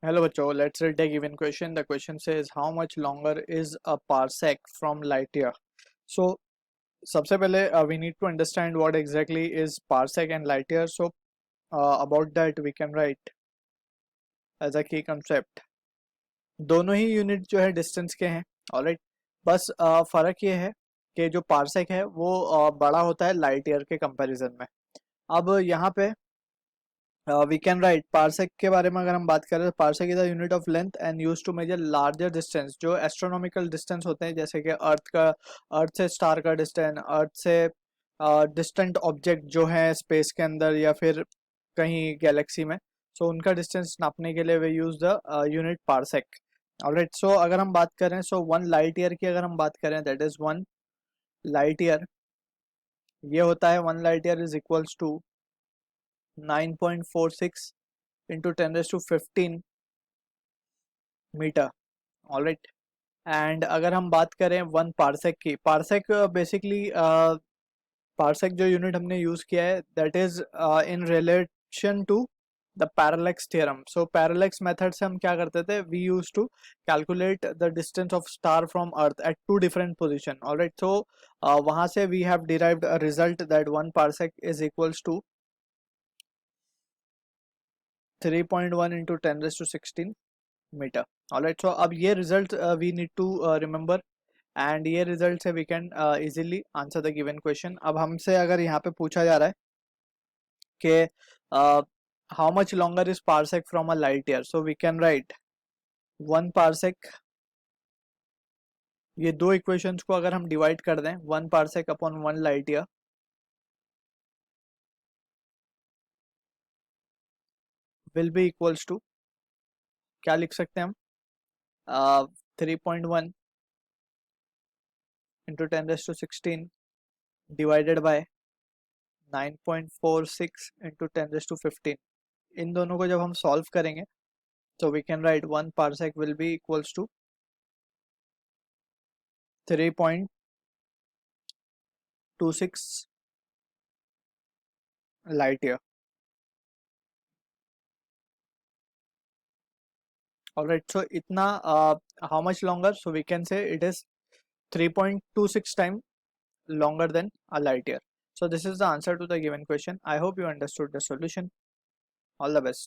Hello बच्चों, let's read a given question. The question says how much longer is a parsec from light year? So सबसे पहले we need to understand what exactly is parsec and light year. So about that we can write as a key concept. दोनों ही unit जो है distance के हैं, alright. बस फर्क ये है कि जो पार्सेक है वो बड़ा होता है लाइट ईयर के कंपैरिजन में. अब यहाँ पे वी कैन राइट पार्सेक के बारे में अगर हम बात करें तो parsec is the unit of length and use to measure larger distance. जो एस्ट्रोनॉमिकल डिस्टेंस होते हैं जैसे कि अर्थ से स्टार का डिस्टेंस, अर्थ से डिस्टेंट ऑब्जेक्ट जो है स्पेस के अंदर या फिर कहीं गैलेक्सी में, सो उनका डिस्टेंस नापने के लिए we use the unit parsec. Alright, so अगर हम बात करें सो वन लाइट ईयर की अगर हम बात करें that is one light year. ये होता है one light year is equals to 9.46 into 10 raised to 15 metre. Alright, and अगर हम बात करें वन पार्सेक की, पार्सेक बेसिकली पार्सेक जो यूनिट हमने यूज किया है that is in relation to the parallax theorem. So parallax method से हम क्या करते थे, we use to calculate the distance of star from earth eight to different position. Alright, so वहां से we have derived a result that one parsec is equals to 3.1 into 10 raised to 16 metre. Alright, so अब ये result we need to remember and ये result से we can easily answer the given question. अब हमसे अगर यहाँ पे पूछा जा रहा है कि how much longer is parsec from a light year, so we can write one parsec. ये दो इक्वेशंस को अगर हम डिवाइड कर दें, one parsec upon one light year will be equals to, क्या लिख सकते हैं हम, 3.1 into 10 raise to 16 divided by 9.46 into 10 raise to 15. इन दोनों को जब हम सॉल्व करेंगे तो we can write one parsec will be equals to 3.26 light year. Alright, so इतना how much longer, so we can say it is 3.26 time longer than a light year. So this is the answer to the given question. I hope you understood the solution. All the best.